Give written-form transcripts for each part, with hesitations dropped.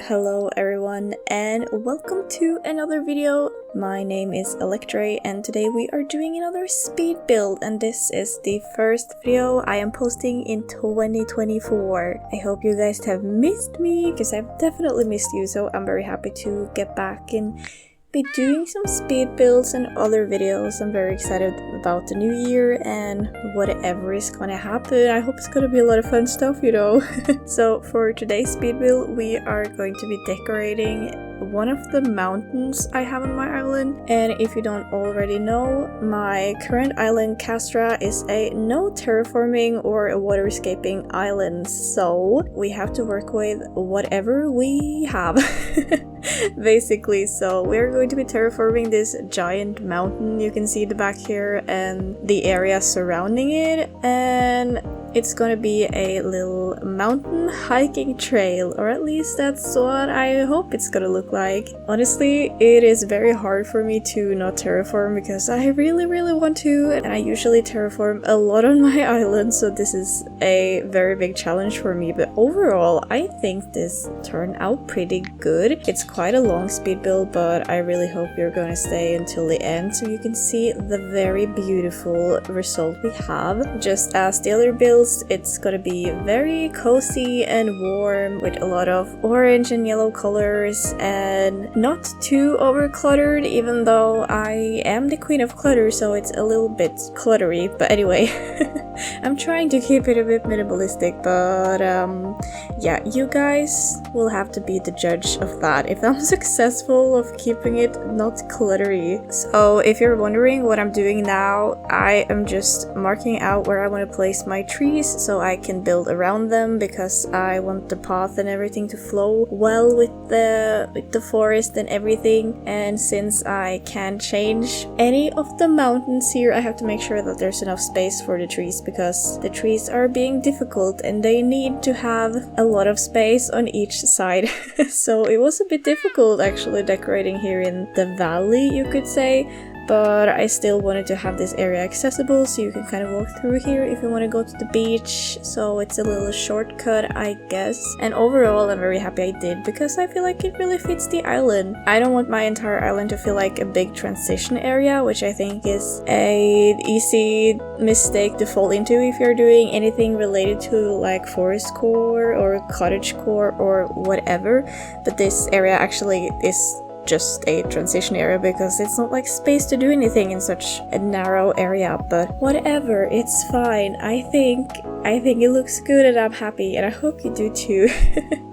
Hello everyone and welcome to another video. My name is Electrey and today we are doing another speed build, and this is the first video I am posting in 2024. I hope you guys have missed me because I've definitely missed you, so I'm very happy to get back and be doing some speed builds and other videos. I'm very excited about the new year and whatever is gonna happen. I hope it's gonna be a lot of fun stuff, you know. So for today's speed build, we are going to be decorating one of the mountains I have on my island. And if you don't already know, my current island, Castra, is a no terraforming or a waterscaping island, so we have to work with whatever we have. Basically, so we're going to be terraforming this giant mountain you can see in the back here and the area surrounding it, and it's gonna be a little mountain hiking trail, or at least that's what I hope it's gonna look like. Honestly, it is very hard for me to not terraform because I really want to, and I usually terraform a lot on my island, so this is a very big challenge for me. But overall, I think this turned out pretty good. It's quite a long speed build, but I really hope you're gonna stay until the end so you can see the very beautiful result we have. Just as the other build, it's gonna be very cozy and warm with a lot of orange and yellow colors and not too over cluttered, even though I am the queen of clutter, so it's a little bit cluttery. But anyway, I'm trying to keep it a bit minimalistic, but yeah, you guys will have to be the judge of that if I'm successful of keeping it not cluttery. So if you're wondering what I'm doing now, I am just marking out where I want to place my trees so I can build around them, because I want the path and everything to flow well with the forest and everything. And since I can't change any of the mountains here, I have to make sure that there's enough space for the trees, because the trees are being difficult and they need to have a lot of space on each side. So it was a bit difficult actually decorating here in the valley, you could say. But I still wanted to have this area accessible so you can kind of walk through here if you want to go to the beach. So it's a little shortcut, I guess. And overall, I'm very happy I did, because I feel like it really fits the island. I don't want my entire island to feel like a big transition area, which I think is an easy mistake to fall into if you're doing anything related to like forest core or cottage core or whatever. But this area actually is just a transition area because it's not like space to do anything in such a narrow area, but whatever, it's fine. I think it looks good and I'm happy, and I hope you do too.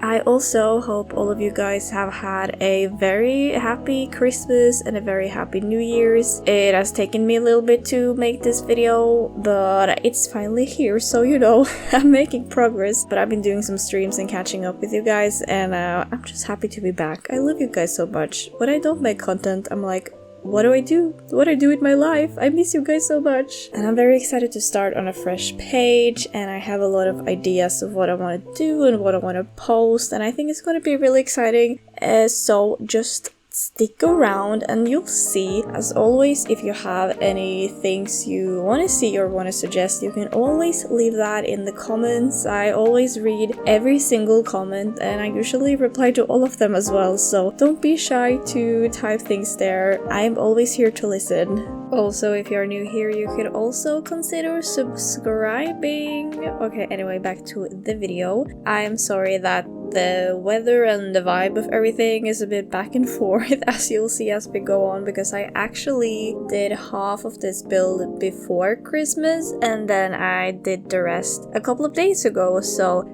I also hope all of you guys have had a very happy Christmas and a very happy New Year's. It has taken me a little bit to make this video, but it's finally here, so you know, I'm making progress. But I've been doing some streams and catching up with you guys, and I'm just happy to be back. I love you guys so much. When I don't make content, I'm like, what do I do? What do I do with my life? I miss you guys so much. And I'm very excited to start on a fresh page, and I have a lot of ideas of what I want to do and what I want to post, and I think it's going to be really exciting. So just stick around and you'll see. As always, if you have any things you want to see or want to suggest, you can always leave that in the comments. I always read every single comment and I usually reply to all of them as well, so don't be shy to type things there. I'm always here to listen. Also, if you're new here, you could also consider subscribing. Okay, anyway, back to the video. I'm sorry that the weather and the vibe of everything is a bit back and forth, as you'll see as we go on, because I actually did half of this build before Christmas and then I did the rest a couple of days ago, so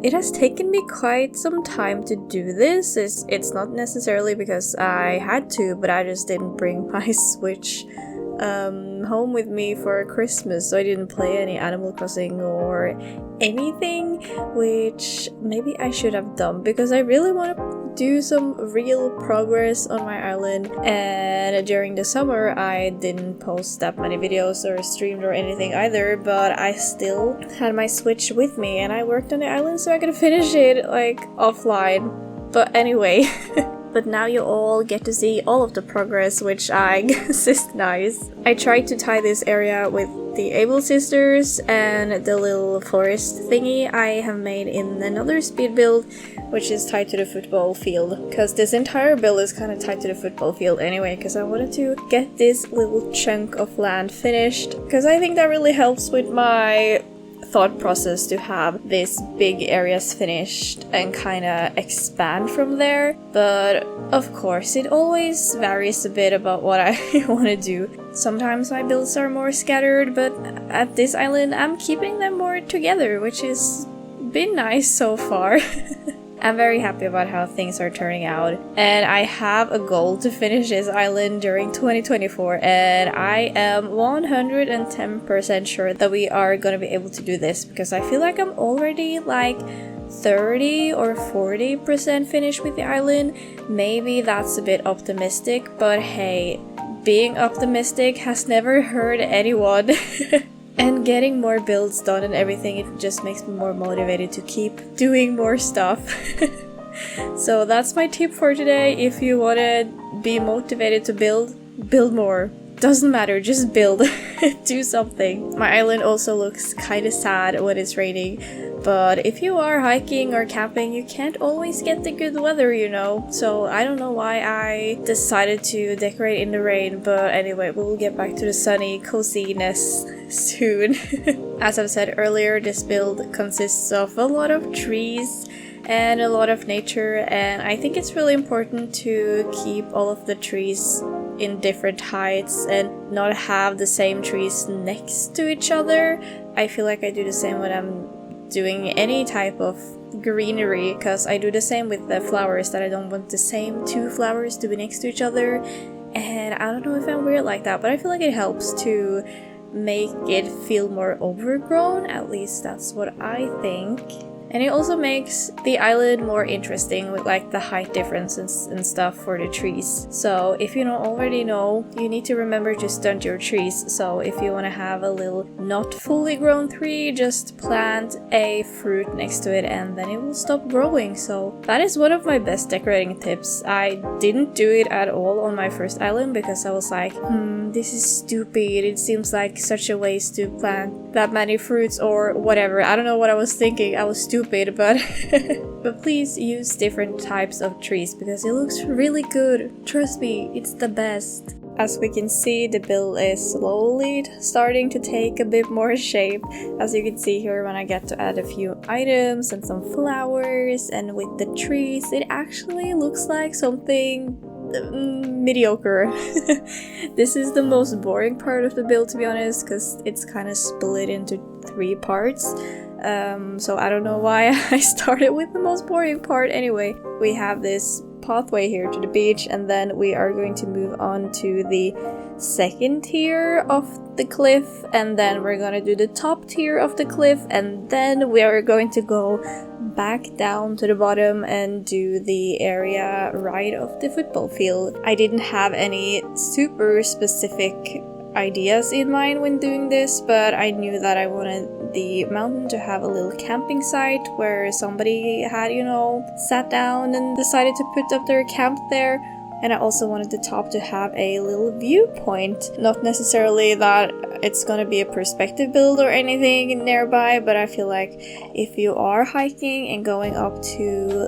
it has taken me quite some time to do this. It's not necessarily because I had to, but I just didn't bring my Switch home with me for Christmas, so I didn't play any Animal Crossing or anything, which maybe I should have done, because I really want to do some real progress on my island. And during the summer I didn't post that many videos or streamed or anything either, but I still had my Switch with me and I worked on the island so I could finish it like offline. But anyway, but now you all get to see all of the progress, which I guess is nice. I tried to tie this area with the Able Sisters and the little forest thingy I have made in another speed build, which is tied to the football field, because this entire build is kind of tied to the football field anyway, because I wanted to get this little chunk of land finished, because I think that really helps with my thought process to have these big areas finished and kind of expand from there. But of course it always varies a bit about what I want to do. Sometimes my builds are more scattered, but at this island I'm keeping them more together, which has been nice so far. I'm very happy about how things are turning out, and I have a goal to finish this island during 2024, and I am 110% sure that we are gonna be able to do this, because I feel like I'm already like 30 or 40% finished with the island. Maybe that's a bit optimistic, but hey, being optimistic has never hurt anyone. And getting more builds done and everything, it just makes me more motivated to keep doing more stuff. So that's my tip for today. If you want to be motivated to build more. Doesn't matter, just build. Do something. My island also looks kind of sad when it's raining, but if you are hiking or camping, you can't always get the good weather, you know. So I don't know why I decided to decorate in the rain, but anyway, we'll get back to the sunny coziness soon. As I've said earlier, this build consists of a lot of trees and a lot of nature, and I think it's really important to keep all of the trees in different heights and not have the same trees next to each other. I feel like I do the same when I'm doing any type of greenery, because I do the same with the flowers, that I don't want the same two flowers to be next to each other. And I don't know if I'm weird like that, but I feel like it helps to make it feel more overgrown. At least that's what I think. And it also makes the island more interesting with like the height differences and stuff for the trees. So if you don't already know, you need to remember to stunt your trees. So if you want to have a little not fully grown tree, just plant a fruit next to it and then it will stop growing. So that is one of my best decorating tips. I didn't do it at all on my first island because I was like, this is stupid. It seems like such a waste to plant that many fruits or whatever. I don't know what I was thinking. I was stupid, but but please use different types of trees because it looks really good. Trust me, it's the best. As we can see, the build is slowly starting to take a bit more shape. As you can see here, when I get to add a few items and some flowers, and with the trees, it actually looks like something mediocre. This is the most boring part of the build, to be honest, because it's kind of split into 3 parts. So I don't know why I started with the most boring part. Anyway, we have this pathway here to the beach, and then we are going to move on to the second tier of the cliff, and then we're gonna do the top tier of the cliff, and then we are going to go back down to the bottom and do the area right of the football field. I didn't have any super specific ideas in mind when doing this, but I knew that I wanted the mountain to have a little camping site where somebody had, you know, sat down and decided to put up their camp there. And I also wanted the top to have a little viewpoint. Not necessarily that it's gonna be a perspective build or anything nearby, but I feel like if you are hiking and going up to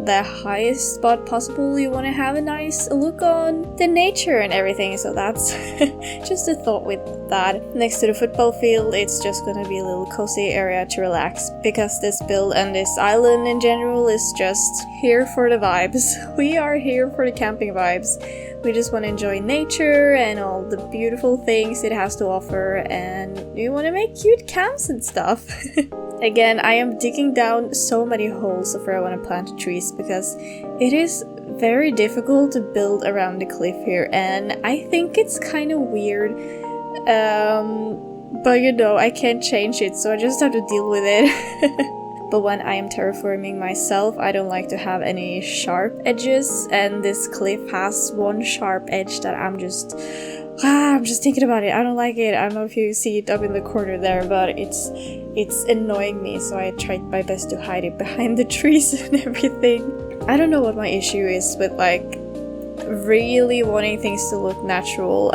the highest spot possible, you want to have a nice look on the nature and everything. So that's just a thought with that. Next to the football field, it's just gonna be a little cozy area to relax, because this build and this island in general is just here for the vibes. We are here for the camping vibes. We just want to enjoy nature and all the beautiful things it has to offer, and we want to make cute camps and stuff. Again, I am digging down so many holes of where I want to plant trees, because it is very difficult to build around the cliff here, and I think it's kind of weird. But you know, I can't change it, so I just have to deal with it. But when I am terraforming myself, I don't like to have any sharp edges, and this cliff has one sharp edge that I'm just thinking about it. I don't like it. I don't know if you see it up in the corner there, but it's annoying me, so I tried my best to hide it behind the trees and everything. I don't know what my issue is with like really wanting things to look natural.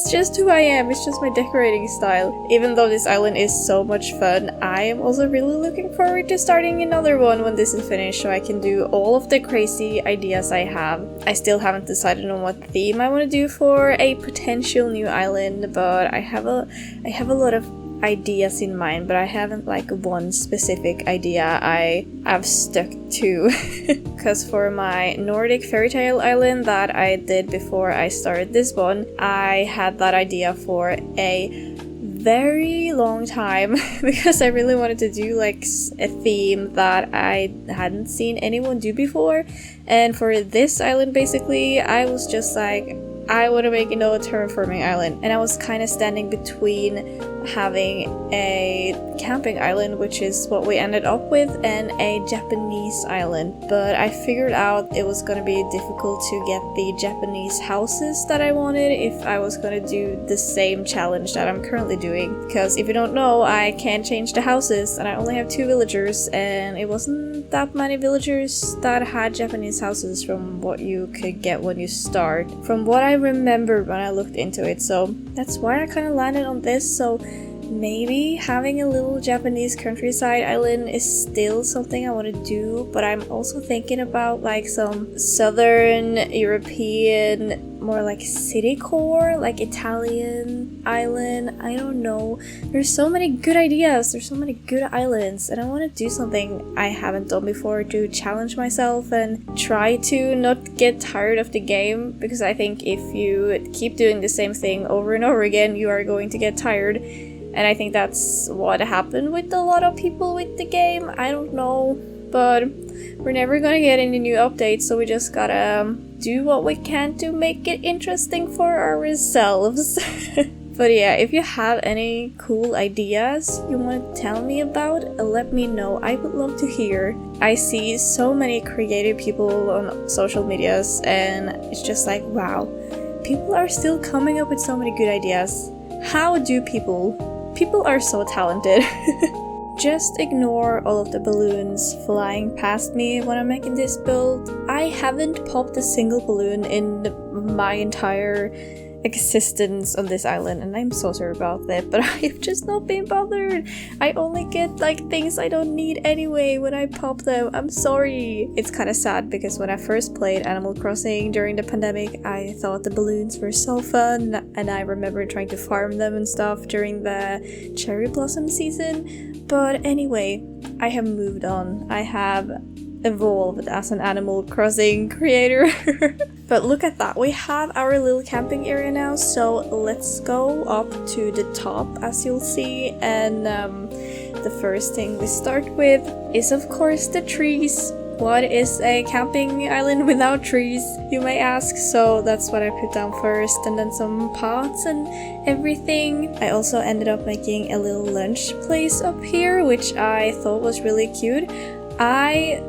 It's just who I am, it's just my decorating style. Even though this island is so much fun, I am also really looking forward to starting another one when this is finished so I can do all of the crazy ideas I have. I still haven't decided on what theme I want to do for a potential new island, but I have a lot of ideas in mind, but I haven't like one specific idea I've stuck to. Because for my Nordic fairy tale island that I did before I started this one, I had that idea for a very long time because I really wanted to do like a theme that I hadn't seen anyone do before. And for this island basically, I was just like, I want to make a terraforming island, and I was kind of standing between having a camping island, which is what we ended up with, and a Japanese island. But I figured out it was going to be difficult to get the Japanese houses that I wanted if I was going to do the same challenge that I'm currently doing. Because if you don't know, I can't change the houses, and I only have 2 villagers, and it wasn't that many villagers that had Japanese houses from what you could get when you start, from what I remembered when I looked into it. So that's why I kind of landed on this. So maybe having a little Japanese countryside island is still something I want to do, but I'm also thinking about like some southern European, more like city core, like Italian island. I don't know. There's so many good ideas. There's so many good islands, and I want to do something I haven't done before to challenge myself and try to not get tired of the game, because I think if you keep doing the same thing over and over again, you are going to get tired. And I think that's what happened with a lot of people with the game. I don't know, but we're never gonna get any new updates, so we just gotta do what we can to make it interesting for ourselves. But yeah, if you have any cool ideas you want to tell me about, let me know. I would love to hear. I see so many creative people on social medias, and it's just like, wow, people are still coming up with so many good ideas. How do people? People are so talented. Just ignore all of the balloons flying past me when I'm making this build. I haven't popped a single balloon in my entire existence on this island, and I'm so sorry about that, but I've just not been bothered. I only get like things I don't need anyway when I pop them. I'm sorry. It's kind of sad because when I first played Animal Crossing during the pandemic, I thought the balloons were so fun, and I remember trying to farm them and stuff during the cherry blossom season. But anyway, I have moved on. I have evolved as an Animal Crossing creator. But look at that, we have our little camping area now, so let's go up to the top, as you'll see. And the first thing we start with is of course the trees. What is a camping island without trees, you may ask? So that's what I put down first, and then some pots and everything. I also ended up making a little lunch place up here, which I thought was really cute. I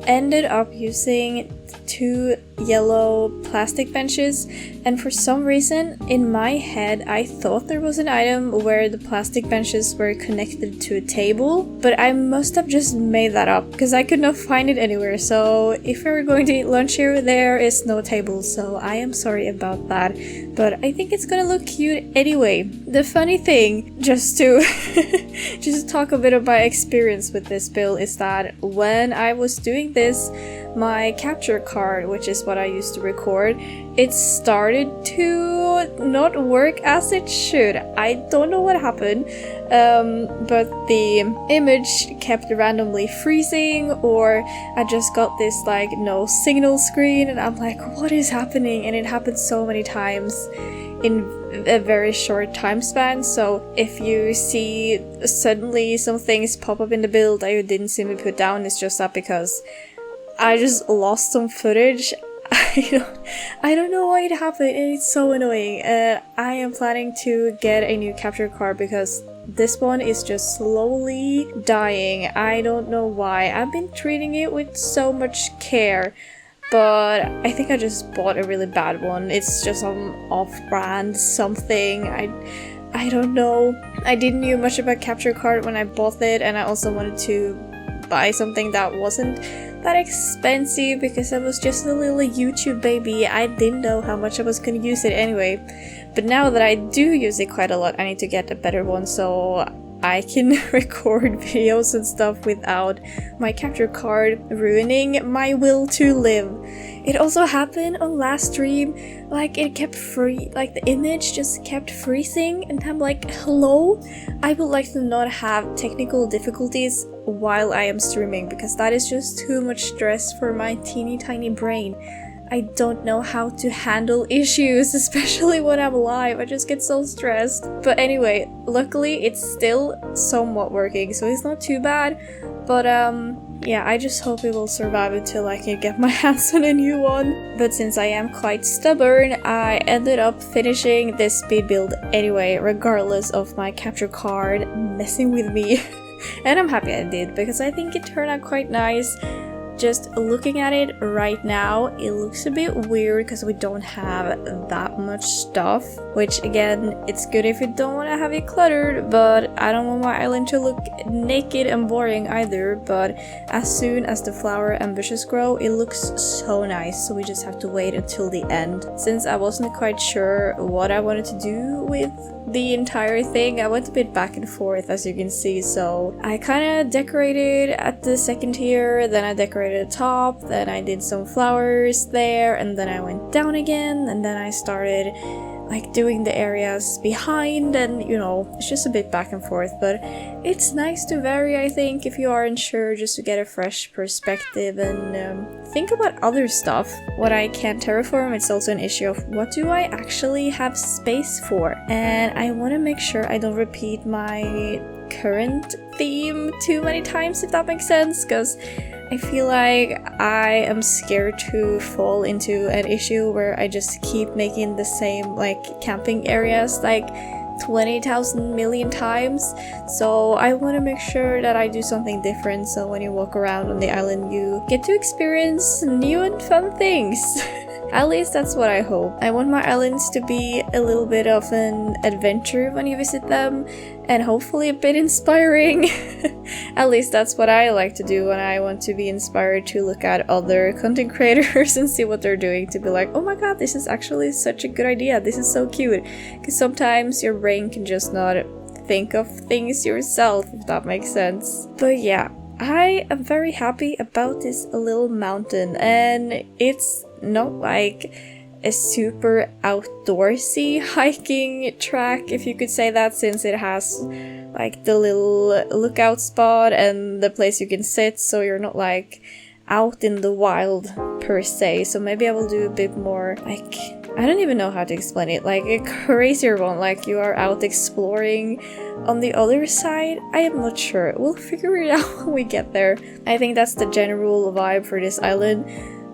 ended up using 2 yellow plastic benches, and for some reason in my head I thought there was an item where the plastic benches were connected to a table, but I must have just made that up because I could not find it anywhere. So if we were going to eat lunch here, there is no table, so I am sorry about that, but I think it's gonna look cute anyway. The funny thing, just to just talk a bit of my experience with this build, is that when I was doing this, my capture card, which is what I used to record, it started to not work as it should. I don't know what happened, but the image kept randomly freezing, or I just got this like no signal screen, and I'm like, what is happening? And it happened so many times in a very short time span. So if you see suddenly some things pop up in the build that you didn't see me put down, it's just that because I just lost some footage. I don't know why it happened, and it's so annoying. I am planning to get a new capture card because this one is just slowly dying. I don't know why. I've been treating it with so much care, but I think I just bought a really bad one. It's just some off-brand something. I don't know. I didn't know much about capture card when I bought it, and I also wanted to buy something that wasn't that expensive because I was just a little YouTube baby. I didn't know how much I was gonna use it anyway. But now that I do use it quite a lot, I need to get a better one so I can record videos and stuff without my capture card ruining my will to live. It also happened on last stream, like it kept like the image just kept freezing and I'm like, hello? I would like to not have technical difficulties while I am streaming because that is just too much stress for my teeny tiny brain. I don't know how to handle issues, especially when I'm live. I just get so stressed. But anyway, luckily it's still somewhat working, so it's not too bad. But yeah, I just hope it will survive until I can get my hands on a new one. But since I am quite stubborn, I ended up finishing this speed build anyway, regardless of my capture card messing with me. And I'm happy I did, because I think it turned out quite nice. Just looking at it right now, it looks a bit weird because we don't have that much stuff, which again, it's good if you don't want to have it cluttered, but I don't want my island to look naked and boring either. But as soon as the flower and bushes grow, it looks so nice, so we just have to wait until the end. Since I wasn't quite sure what I wanted to do with the entire thing, I went a bit back and forth, as you can see. So I kind of decorated at the second tier, then I decorated the top, then I did some flowers there, and then I went down again, and then I started like doing the areas behind, and you know, it's just a bit back and forth. But it's nice to vary, I think, if you aren't sure, just to get a fresh perspective and think about other stuff. What I can't terraform, it's also an issue of what do I actually have space for, and I want to make sure I don't repeat my current theme too many times, if that makes sense, because I feel like I am scared to fall into an issue where I just keep making the same like camping areas like 20,000 million times. So I want to make sure that I do something different, so when you walk around on the island you get to experience new and fun things. At least that's what I hope. I want my islands to be a little bit of an adventure when you visit them, and hopefully a bit inspiring. At least that's what I like to do when I want to be inspired to look at other content creators and see what they're doing, to be like, oh my god, this is actually such a good idea, this is so cute. Because sometimes your brain can just not think of things yourself, if that makes sense. But yeah, I am very happy about this little mountain, and it's not like a super outdoorsy hiking track, if you could say that, since it has like the little lookout spot and the place you can sit, so you're not like out in the wild per se. So maybe I will do a bit more like, I don't even know how to explain it, like a crazier one, like you are out exploring on the other side. I am not sure, we'll figure it out when we get there. I think that's the general vibe for this island.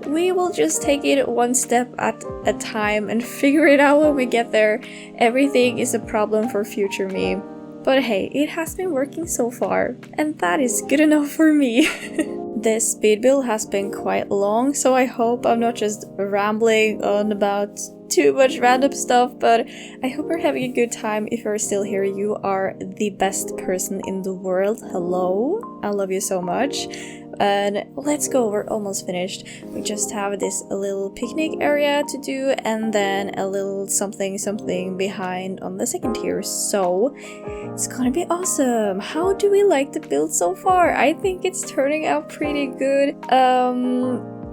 We will just take it one step at a time and figure it out when we get there. Everything is a problem for future me. But hey, it has been working so far, and that is good enough for me. This speed build has been quite long, so I hope I'm not just rambling on about too much random stuff, but I hope you're having a good time. If you're still here, you are the best person in the world. Hello, I love you so much. And let's go, we're almost finished. We just have this little picnic area to do, and then a little something behind on the second tier. So it's gonna be awesome. How do we like the build so far? I think it's turning out pretty good.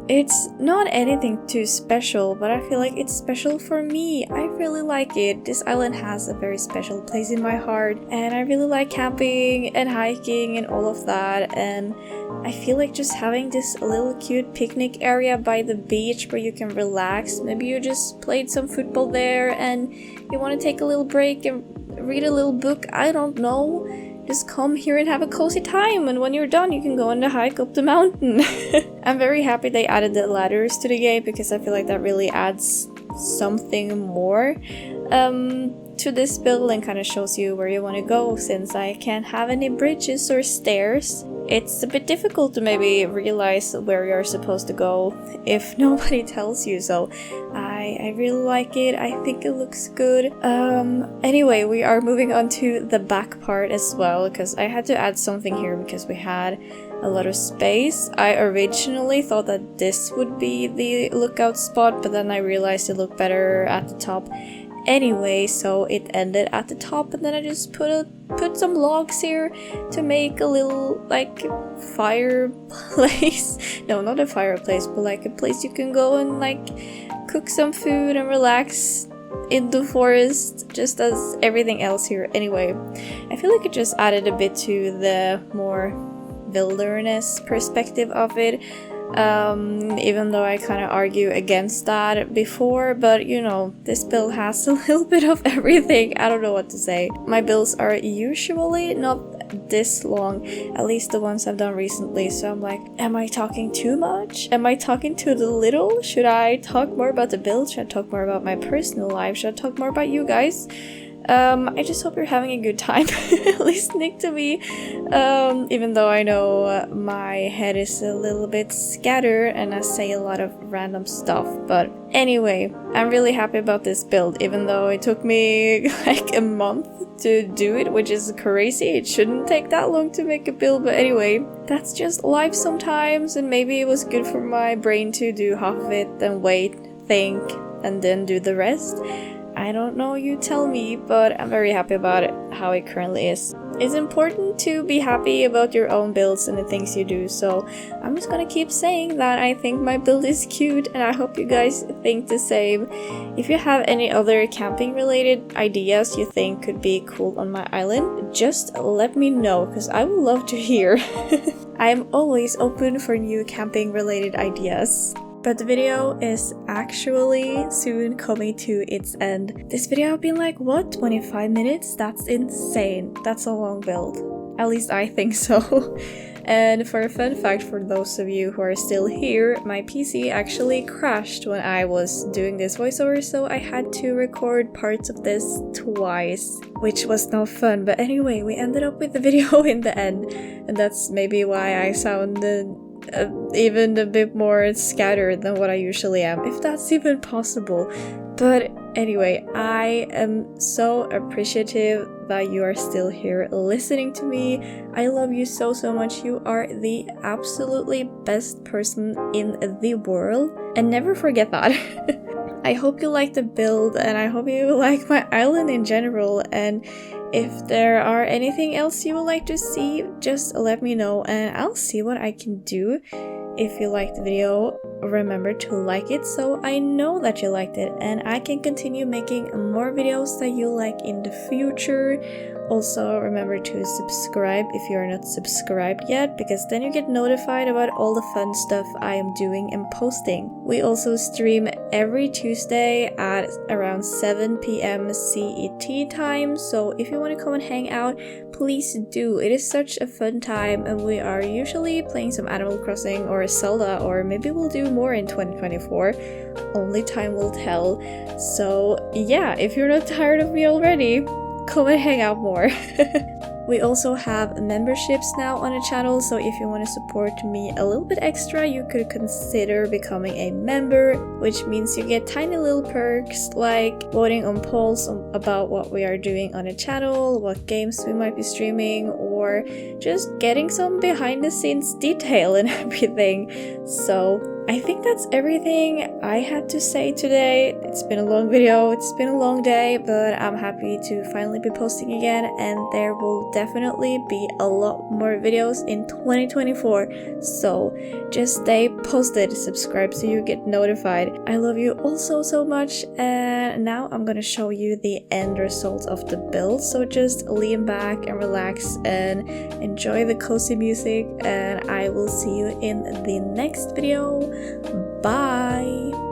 It's not anything too special, but I feel like it's special for me. I really like it. This island has a very special place in my heart, and I really like camping and hiking and all of that. And I feel like just having this little cute picnic area by the beach where you can relax. Maybe you just played some football there and you want to take a little break and read a little book. I don't know. Just come here and have a cozy time, and when you're done you can go on the hike up the mountain. I'm very happy they added the ladders to the game, because I feel like that really adds something more to this build and kind of shows you where you want to go. Since I can't have any bridges or stairs, it's a bit difficult to maybe realize where you're supposed to go if nobody tells you. So I really like it. I think it looks good. Anyway, we are moving on to the back part as well, because I had to add something here because we had a lot of space. I originally thought that this would be the lookout spot, but then I realized it looked better at the top anyway, so it ended at the top, and then I just put some logs here to make a little like fireplace. No, not a fireplace, but like a place you can go and like cook some food and relax in the forest, just as everything else here anyway. I feel like it just added a bit to the more wilderness perspective of it, even though I kind of argue against that before, but you know, this build has a little bit of everything. I don't know what to say. My builds are usually not this long, at least the ones I've done recently, so I'm like, am I talking too much? Am I talking too little? Should I talk more about the build? Should I talk more about my personal life? Should I talk more about you guys? I just hope you're having a good time listening to me, even though I know my head is a little bit scattered and I say a lot of random stuff. But anyway, I'm really happy about this build, even though it took me like a month to do it, which is crazy. It shouldn't take that long to make a build, but anyway, that's just life sometimes, and maybe it was good for my brain to do half of it, then wait, think, and then do the rest. I don't know, you tell me, but I'm very happy about it, how it currently is. It's important to be happy about your own builds and the things you do, so I'm just gonna keep saying that I think my build is cute, and I hope you guys think the same. If you have any other camping related ideas you think could be cool on my island, just let me know, because I would love to hear. I'm always open for new camping related ideas. But the video is actually soon coming to its end. This video I've been like, what, 25 minutes? That's insane. That's a long build. At least I think so. And for a fun fact for those of you who are still here, my PC actually crashed when I was doing this voiceover, so I had to record parts of this twice, which was no fun. But anyway, we ended up with the video in the end, and that's maybe why I sounded even a bit more scattered than what I usually am, if that's even possible. But anyway, I am so appreciative that you are still here listening to me. I love you so much. You are the absolutely best person in the world, and never forget that. I hope you like the build, and I hope you like my island in general, and if there are anything else you would like to see, just let me know and I'll see what I can do. If you liked the video, remember to like it so I know that you liked it and I can continue making more videos that you like in the future. Also, remember to subscribe if you are not subscribed yet, because then you get notified about all the fun stuff I am doing and posting. We also stream every Tuesday at around 7 p.m. CET time, so if you want to come and hang out, please do. It is such a fun time, and we are usually playing some Animal Crossing or Zelda, or maybe we'll do more in 2024. Only time will tell. So yeah, if you're not tired of me already, come and hang out more. We also have memberships now on the channel, so if you want to support me a little bit extra, you could consider becoming a member, which means you get tiny little perks like voting on polls about what we are doing on the channel, what games we might be streaming, or just getting some behind the scenes detail and everything. So I think that's everything I had to say today. It's been a long video, it's been a long day, but I'm happy to finally be posting again, and there will definitely be a lot more videos in 2024. So just stay posted, subscribe so you get notified. I love you all so much, and now I'm gonna show you the end result of the build. So just lean back and relax and enjoy the cozy music, and I will see you in the next video. Bye!